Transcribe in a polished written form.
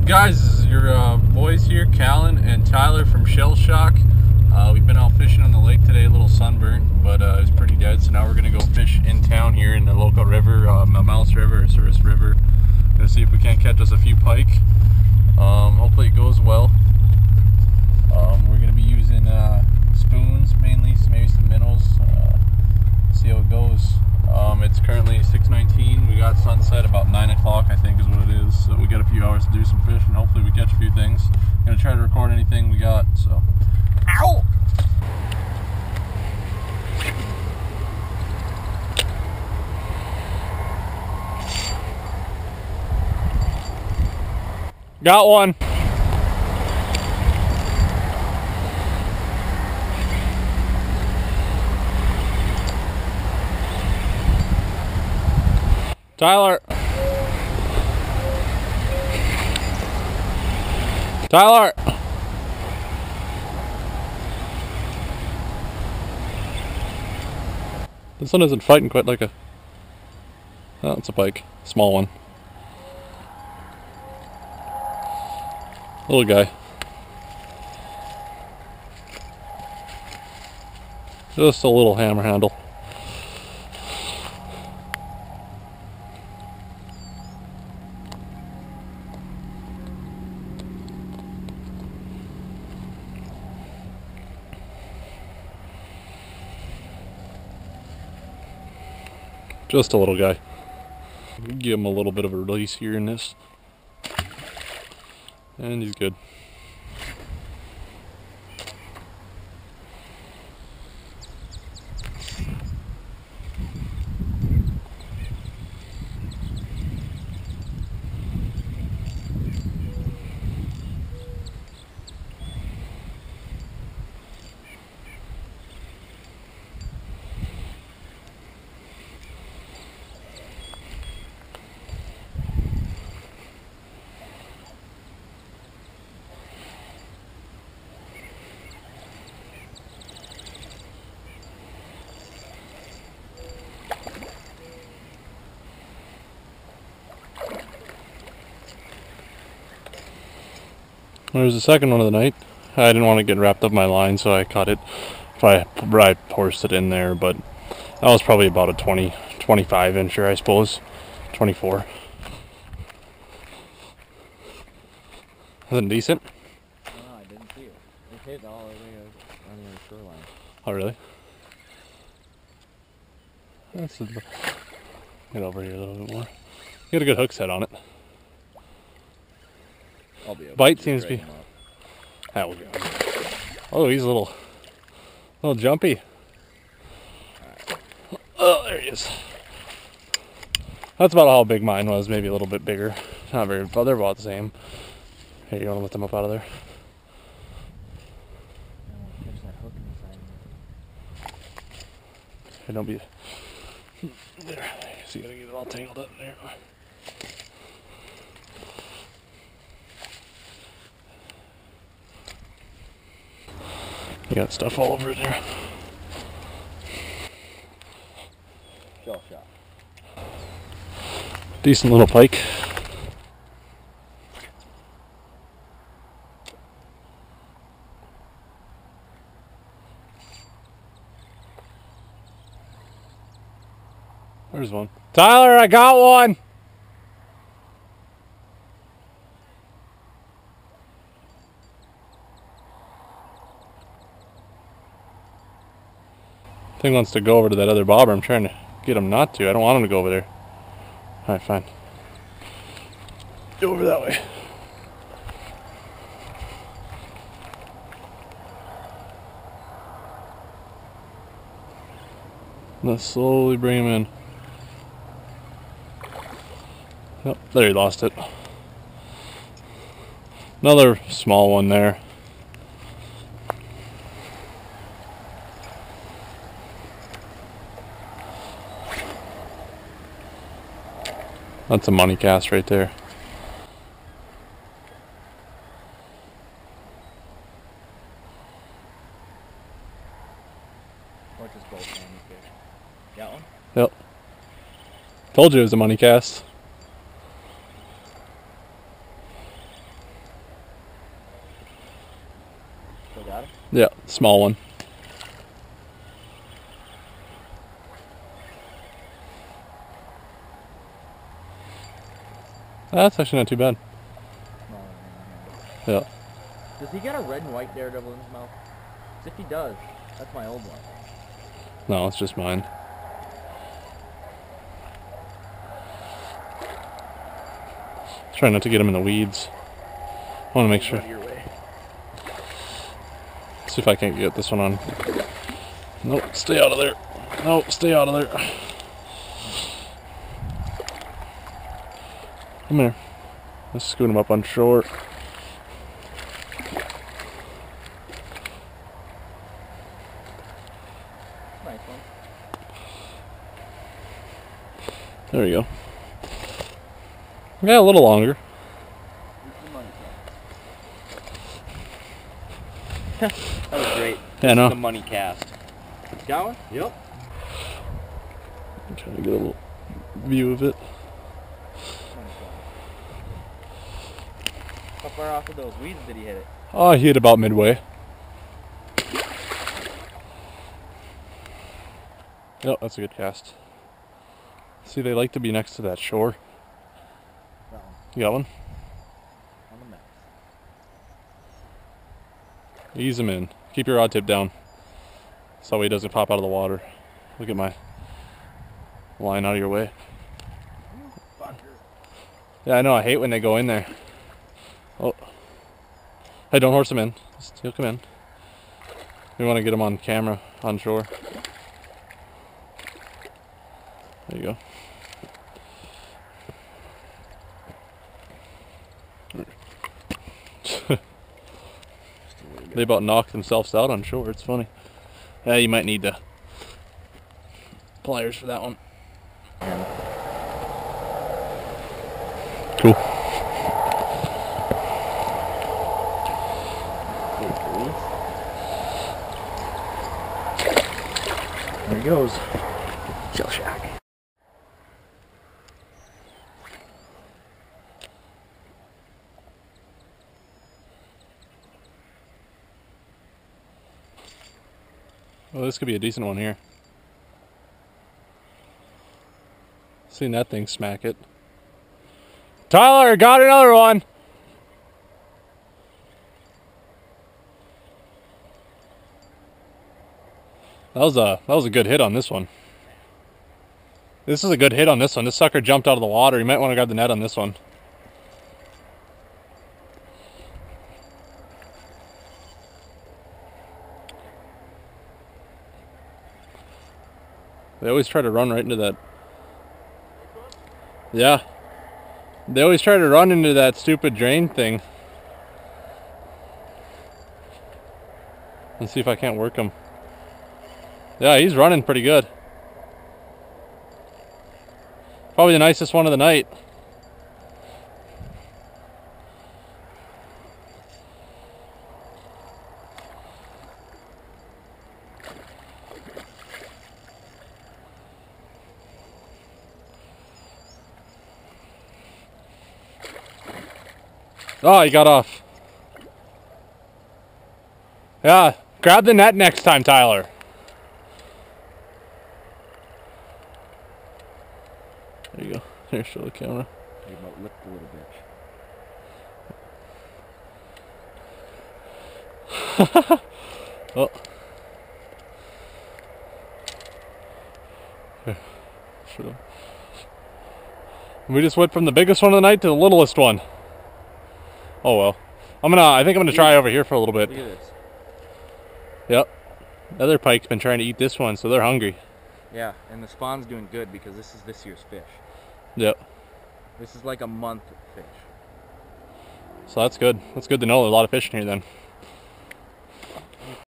Guys, this is your boys here, Callan and Tyler from Shell Shock. We've been out fishing on the lake today, a little sunburnt, but it was pretty dead. So now we're gonna go fish in town here in the local river, Mouse River or Service River. Gonna see if we can't catch us a few pike. Hopefully it goes well. We're gonna be using spoons mainly, so maybe some minnows. See how it goes. It's currently 6:19. We got sunset about 9 o'clock, I think is what it is. So we got a few hours to do some fishing. Hopefully we catch a few things. I'm gonna try to record anything we got. So, ow! Got one. Tyler. Tyler. This one isn't fighting quite like a... Oh, it's a pike. Small one. Little guy. Just a little hammer handle. Just a little guy. Give him a little bit of a release here in this. And he's good. There's the second one of the night. I didn't want to get wrapped up in my line, so I caught it. I forced it in there, but that was probably about a 25 incher, I suppose. 24. Wasn't decent? No, I didn't see it. It hit all the way on the shoreline. Oh, really? That's get over here a little bit more. You got a good hook set on it. I'll be able Bite to seems to be. him up. That will go. Oh, he's a little jumpy. Right. Oh, there he is. That's about how big mine was, maybe a little bit bigger. Not very, but they're about the same. Here, you want to let them up out of there? I want to catch that hook inside. Hey, don't be there. So you gotta get it all tangled up in there. You got stuff all over it there. Shell Shock. Decent little pike. There's one. Tyler, I got one! Thing wants to go over to that other bobber. I'm trying to get him not to. I don't want him to go over there. Alright, fine. Go over that way. Let's slowly bring him in. Yep, there he lost it. Another small one there. That's a money cast right there. Or just both on the fish. That one? Yep. Told you it was a money cast. got him? Yeah, small one. That's actually not too bad. Yeah. Does he got a red and white daredevil in his mouth? 'Cause if he does, that's my old one. No, it's just mine. Try not to get him in the weeds. I want to make sure. See if I can't get this one on. Nope, stay out of there. Nope, stay out of there. Come here. Let's scoot him up on shore. Nice one. There we go. Yeah, a little longer. That was great. Yeah, I know. The money cast. Got one? Yep. I'm trying to get a little view of it. How far off of those weeds did he hit it? Oh, he hit about midway. Yep, that's a good cast. See, they like to be next to that shore. That one. You got one? On the map. Ease him in. Keep your rod tip down so he doesn't pop out of the water. Look at my line out of your way. Yeah, I know. I hate when they go in there. Oh. Hey, don't horse him in. He'll come in. We want to get him on camera, on shore. There you go. They about knocked themselves out on shore. It's funny. Yeah, you might need the pliers for that one. Cool. There he goes. Shell shock. Well, this could be a decent one here. Seen that thing smack it. Tyler, got another one! That was a good hit on this one. This is a good hit on this one. This sucker jumped out of the water. You might want to grab the net on this one. They always try to run right into that. Yeah. They always try to run into that stupid drain thing. Let's see if I can't work him. Yeah, he's running pretty good. Probably the nicest one of the night. Oh, he got off. Yeah, grab the net next time, Tyler. There you go. Here, show the camera. He about licked a little bit. Oh. Here, show. We just went from the biggest one of the night to the littlest one. Oh well. I think I'm gonna try over here for a little bit. Look at this. Yep. The other pike's been trying to eat this one, so they're hungry. Yeah, and the spawn's doing good because this is this year's fish. Yep. This is like a month fish. So that's good. That's good to know. There's a lot of fish in here then.